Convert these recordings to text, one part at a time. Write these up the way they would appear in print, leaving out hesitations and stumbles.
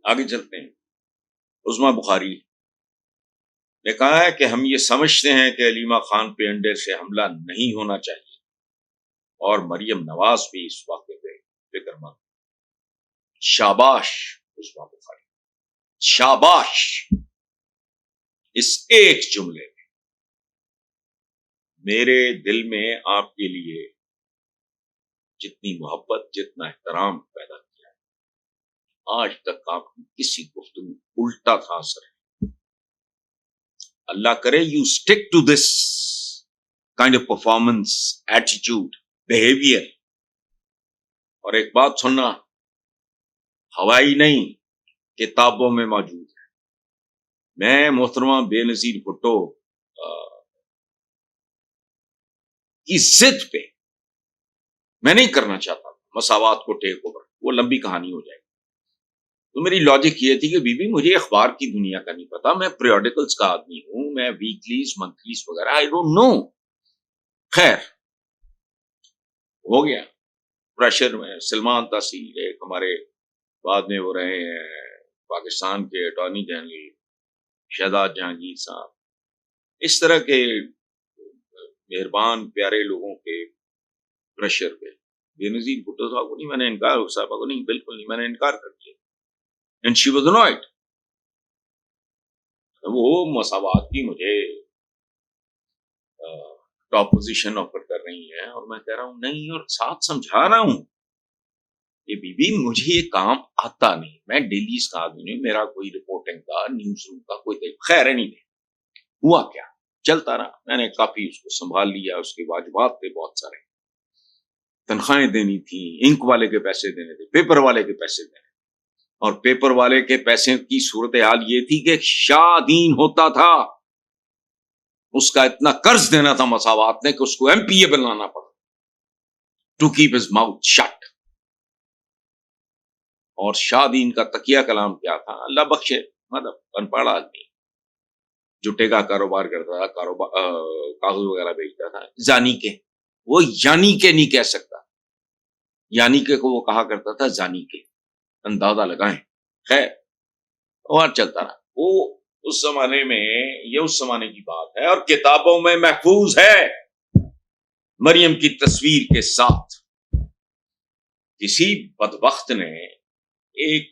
آگے چلتے ہیں. عظما بخاری نے کہا ہے کہ ہم یہ سمجھتے ہیں کہ علیمہ خان پہ انڈے سے حملہ نہیں ہونا چاہیے اور مریم نواز بھی اس واقعے پہ فکر مند. شاباش عظما بخاری، شاباش. اس ایک جملے میں میرے دل میں آپ کے لیے جتنی محبت، جتنا احترام پیدا کیا ہے، آج تک آپ کی کسی گفتگو الٹا تھا اثر ہے. اللہ کرے you stick to this kind of performance, attitude, behaviour. اور ایک بات سننا، ہوائی نہیں، کتابوں میں موجود ہے. میں محترمہ بے نظیر بھٹو کی ضد پہ میں نہیں کرنا چاہتا مساوات کو ٹیک اوور، وہ لمبی کہانی ہو جائے گی. تو میری لاجک یہ تھی کہ بی بی مجھے اخبار کی دنیا کا نہیں پتا، میں پیریوڈیکلز کا آدمی ہوں، میں ویکلیز، منتھلیز وغیرہ آئی ڈونٹ نو. خیر ہو گیا پریشر میں. سلمان تحصیل ایک ہمارے بعد میں وہ رہے ہیں پاکستان کے اٹارنی جنرل شہزاد جہانگیر صاحب، اس طرح کے مہربان پیارے لوگوں کے پریشر پہ بے نظیر بھٹو صاحب کو نہیں میں نے انکار، صاحبہ کو نہیں، بالکل نہیں، میں نے انکار کر دیا. And she was invited. وہ مساوات کی مجھے ٹاپ پوزیشن آفر کر رہی ہیں اور میں کہہ رہا ہوں نہیں، اور ساتھ سمجھا رہا ہوں کہ بی بی مجھے یہ کام آتا نہیں، میں ڈیلیز کا آدمی نہیں، میرا کوئی رپورٹنگ کا، نیوز روم کا کوئی خیر نہیں. ہوا کیا، چلتا رہا. میں نے کافی اس کو سنبھال لیا، اس کے واجبات تھے بہت سارے، تنخواہیں دینی تھی، انک والے کے پیسے دینے تھے، پیپر والے کے پیسے دینے. اور پیپر والے کے پیسے کی صورتحال یہ تھی کہ شاہ دین ہوتا تھا، اس کا اتنا قرض دینا تھا مساوات نے کہ اس کو ایم پی اے بنانا پڑا to keep his mouth shut. اور شاہ دین کا تکیہ کلام کیا تھا؟ اللہ بخشے، مطلب ان پڑھ آدمی، جٹے کا کاروبار کرتا تھا، کاغذ وغیرہ بیچتا تھا. زانی کے، وہ یعنی کے نہیں کہہ سکتا، یعنی کے کو وہ کہا کرتا تھا زانی کے. اندازہ لگائیں. خیر اور چلتا رہا. وہ اس زمانے میں، یہ اس زمانے کی بات ہے اور کتابوں میں محفوظ ہے. مریم کی تصویر کے ساتھ کسی بدبخت نے ایک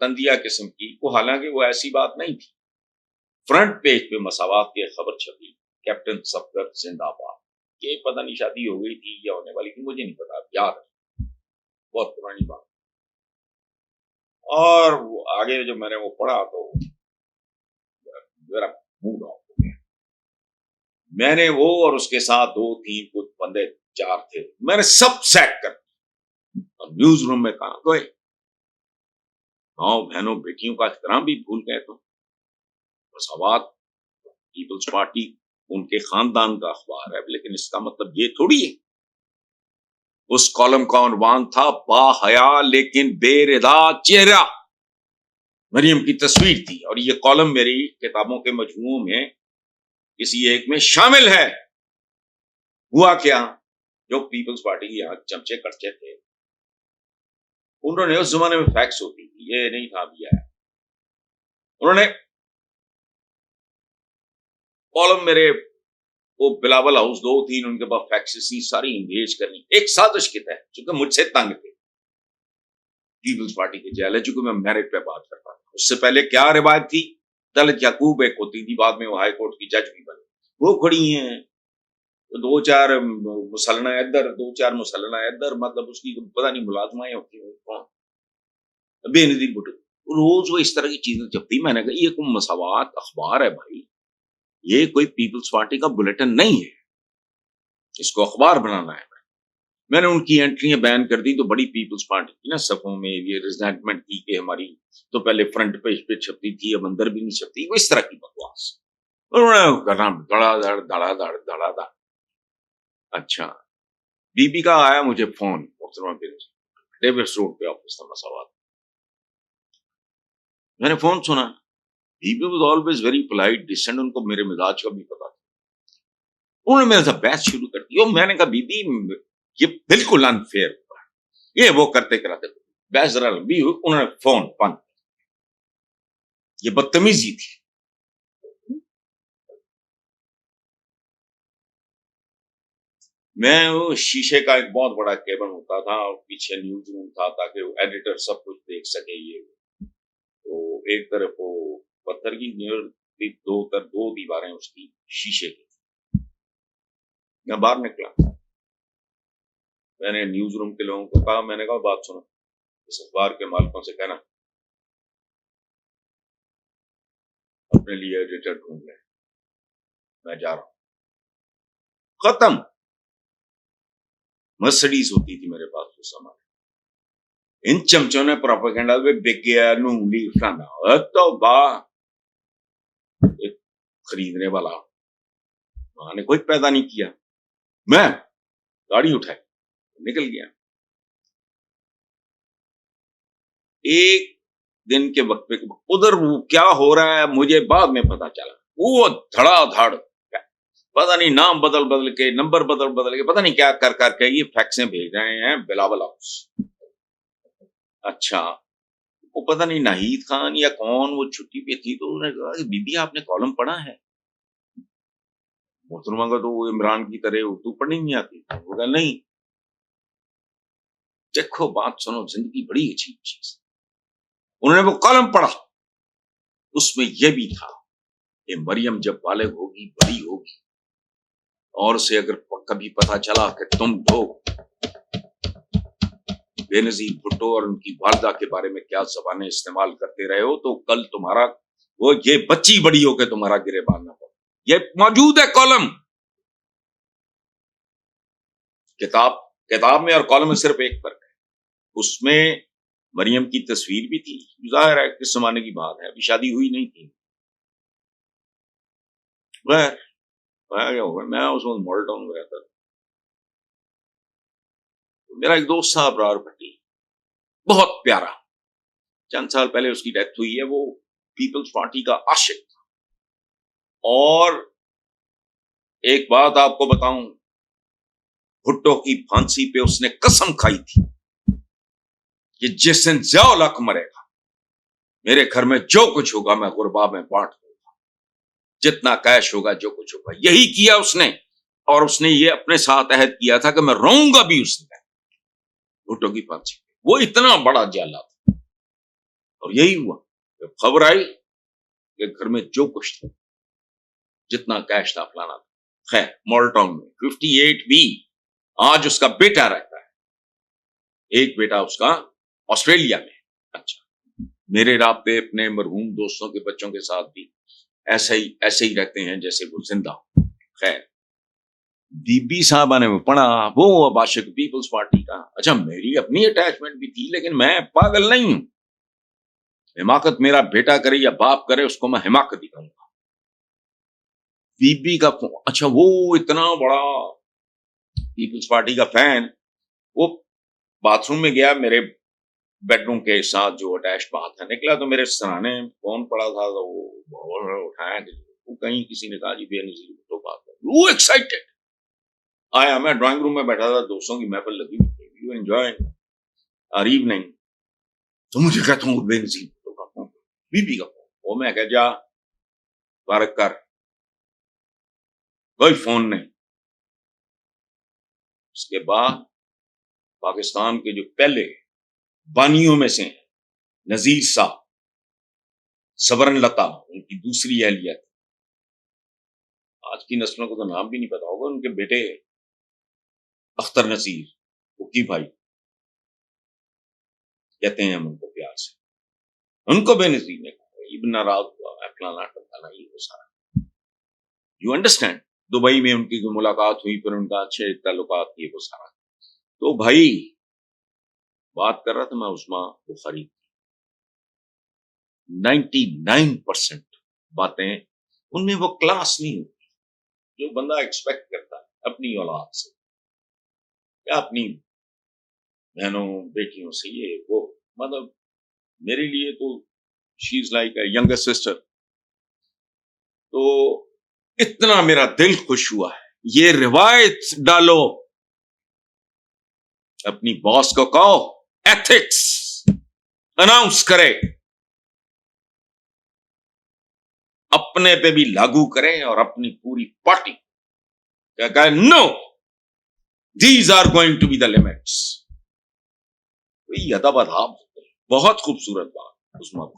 تندیہ قسم کی، وہ حالانکہ وہ ایسی بات نہیں تھی، فرنٹ پیج پہ مساوات کی خبر چھپی، کیپٹن سفدر زندہ باد. یہ پتہ نہیں شادی ہو گئی تھی یا ہونے والی تھی، مجھے نہیں پتا، یاد ہے، بہت پرانی بات. اور آگے جب میں نے وہ پڑھا تو میرا موڈ آف ہو گیا. میں نے وہ اور اس کے ساتھ 2-3 کچھ بندے 4 تھے، میں نے سب سیٹ کر دیا اور نیوز روم میں کہا کوئی ماؤں بہنوں بیٹیوں کا احترام بھی بھول گئے. تو مساوات پیپلز پارٹی ان کے خاندان کا اخبار ہے، لیکن اس کا مطلب یہ تھوڑی ہے. اس کالم کا عنوان تھا با حیا لیکن بے ردا چہرہ. مریم کی تصویر تھی اور یہ کالم میری کتابوں کے مجموعوں میں کسی ایک میں شامل ہے. ہوا کیا، جو پیپلز پارٹی کے یہاں چمچے کڑچے تھے، انہوں نے، اس زمانے میں فیکس ہوتی تھی، یہ نہیں تھا ابھی آیا، انہوں نے کالم میرے وہ بلاول ہاؤس 2-3 ان کے پاس فیکسز تھی، ساری انگیج کرنی ایک سازش کے تحت، چونکہ مجھ سے تنگ تھے پیپلز پارٹی کے جیل ہے، چونکہ میں میرٹ پہ بات کرتا تھا. اس سے پہلے کیا روایت تھی، دلت یعقوب ایک ہوتی تھی، بعد میں وہ ہائی کورٹ کی جج بھی بنی، وہ کھڑی ہیں 2-4 مسلنہ ادھر 2-4 مسلنہ ادھر، مطلب اس کی پتہ نہیں ملازمائیں ہوتی ہیں کون. بے نظیر بھٹو روز وہ اس طرح کی چیزیں چھپتی. میں نے کہا یہ کوئی مساوات اخبار ہے بھائی، یہ کوئی پیپلز پارٹی کا بلیٹن نہیں ہے، اس کو اخبار بنانا ہے. میں نے ان کی انٹریاں بیان کر دی تو بڑی پیپلز پارٹی کی نا صفوں میں یہ ریزنٹمنٹ تھی کہ ہماری تو پہلے فرنٹ پیج پہ چھپتی تھی، اب اندر بھی نہیں چھپتی، وہ اس طرح کی بکواس. انہوں نے کرنا دڑا دڑ دڑا دڑ دڑا دڑ. اچھا بی بی کا آیا مجھے فون، ڈیوڈس روڈ پہ آفس تھا مساوات. میں نے فون سنا، Bibi was always very polite decent, ان کو میرے مزاج کا بھی پتا تھا. انہوں نے میرے سے بحث شروع کر دی. میں نے کہا بی بی یہ بالکل انفیئر ہوا، یہ وہ کرتے کراتے بحث ذرا لمبی ہوئی. انہوں نے فون بند. یہ بدتمیزی تھی. میں وہ شیشے کا ایک بہت بڑا کیبن ہوتا تھا اور پیچھے نیوز روم تھا تاکہ وہ ایڈیٹر سب کچھ دیکھ سکے. یہ تو ایک طرف وہ پتھر کی دو دیواریں اس کی شیشے کی. میں باہر نکلا, میں نے نیوز روم کے لوگوں کو کہا, میں نے کہا بات سنو, اس اخبار کے مالکوں سے کہنا اپنے لیے ایڈیٹر ڈھونڈ لیں, میں جا رہا ہوں. ختم. مرسڈیز ہوتی تھی میرے پاس وہ سامان. ان چمچوں نے پروپیگنڈا پہ بک گیا نونگلی فلانا تو خریدنے والا وہاں نے کوئی پیدا نہیں کیا. میں گاڑی اٹھائی نکل گیا. ایک دن کے وقت پہ ادھر کیا ہو رہا ہے مجھے بعد میں پتا چلا. وہ دھڑا دھڑ پتہ نہیں نام بدل کے نمبر بدل کے پتہ نہیں کیا کر کے یہ فیکسیں بھیج رہے ہیں بلاول ہاؤس. اچھا وہ پتہ نہیں ناہید خان یا کون وہ چھٹی پہ تھی تو انہوں نے کہا کہ بی بی آپ نے کالم پڑھا ہے. محترمہ کو تو وہ عمران کی طرح اردو پڑھنی نہیں آتی. وہ کہا نہیں. دیکھو بات سنو, زندگی بڑی عجیب چیز. انہوں نے وہ کالم پڑھا, اس میں یہ بھی تھا کہ مریم جب بالغ ہوگی بڑی ہوگی اور اسے اگر کبھی پتا چلا کہ تم لوگ بے نظیر بھٹو اور ان کی والدہ کے بارے میں کیا زبانیں استعمال کرتے رہے ہو تو کل تمہارا وہ یہ بچی بڑی ہو کے تمہارا گریبان نہ پڑے. یہ موجود ہے کالم کتاب میں اور کالم میں صرف ایک فرق ہے. اس میں مریم کی تصویر بھی تھی. ظاہر ہے کس زمانے کی بات ہے, ابھی شادی ہوئی نہیں تھی. میں اس وقت ماڈل ٹاؤن میں رہتا تھا. میرا ایک دوست تھا ابرار بھٹی, بہت پیارا, چند سال پہلے اس کی ڈیتھ ہوئی ہے. وہ پیپلز پارٹی کا عاشق تھا. اور ایک بات آپ کو بتاؤں, بھٹو کی پھانسی پہ اس نے قسم کھائی تھی کہ جس دن ضیاء الحق مرے گا میرے گھر میں جو کچھ ہوگا میں غربا میں بانٹ دوں گا, جتنا کیش ہوگا جو کچھ ہوگا. یہی کیا اس نے, اور اس نے یہ اپنے ساتھ عہد کیا تھا کہ میں رہوں گا بھی اس دن بھٹو کی پھانسی پہ. وہ اتنا بڑا جالا تھا. اور یہی ہوا, جب خبر آئی کہ گھر میں جو کچھ تھا, جتنا کیش تھا فلانا تھا. خیر ماڈل ٹاؤن میں 58B آج اس کا بیٹا رہتا ہے, ایک بیٹا اس کا آسٹریلیا میں. اچھا میرے رابطے اپنے مرحوم دوستوں کے بچوں کے ساتھ بھی ایسے ہی رہتے ہیں جیسے وہ زندہ. خیر بی بی صاحبہ نے پڑھا, وہ عاشق پیپلز پارٹی کا. اچھا میری اپنی اٹیچمنٹ بھی تھی لیکن میں پاگل نہیں ہوں. حماقت میرا بیٹا کرے یا باپ کرے اس کو میں حماقت ہی کہوں گا. بی بی کا اچھا وہ اتنا بڑا پیپلز پارٹی کا فین, وہ باتھ روم میں گیا, میرے بیڈ روم کے ساتھ جو اٹیچ بات ہے نکلا تو میرے سرانے فون پڑا تھا تو وہ اٹھایا وہ کہیں کسی نے کہا جی بے نظیر بھٹو بات ہے. وہ ایکسائٹیڈ آیا, میں ڈرائنگ روم میں بیٹھا تھا, دوستوں کی محفل لگی ہوئی, انجوائنگ آر ایوننگ. تو مجھے کہتا ہوں بے نظیر بھٹو کا فون, بی بی کا فون. وہ میں کہ جا بارک کر, کوئی فون نہیں. اس کے بعد پاکستان کے جو پہلے بانیوں میں سے ہیں نذیر صاحب, سبرن لتا ان کی دوسری اہلیت, آج کی نسلوں کو تو نام بھی نہیں پتا ہوگا, ان کے بیٹے اختر نذیر کی بھائی کہتے ہیں ہم ان کو پیار سے. ان کو بے نظیر نے کہا ابن ناراض ہوا فلانا ٹمکانا یہ وہ سارا. یو انڈرسٹینڈ, دبئی میں ان کی جو ملاقات ہوئی پھر ان کا اچھے تعلقات کیے وہ سارا. تو بھائی بات کر رہا تھا میں عثمان بخاری, 99% باتیں ان میں وہ کلاس نہیں ہوتی جو بندہ ایکسپیکٹ کرتا ہے اپنی اولاد سے یا اپنی بہنوں بیٹیوں سے. یہ وہ مطلب میرے لیے تو she is like a younger sister. تو اتنا میرا دل خوش ہوا ہے. یہ روایت ڈالو, اپنی باس کو کہو ایتھکس اناؤنس کرے اپنے پہ بھی لاگو کریں اور اپنی پوری پارٹی کیا کہیں no these are going to be the limits. یہ ادب اداب بہت خوبصورت بات عثمان.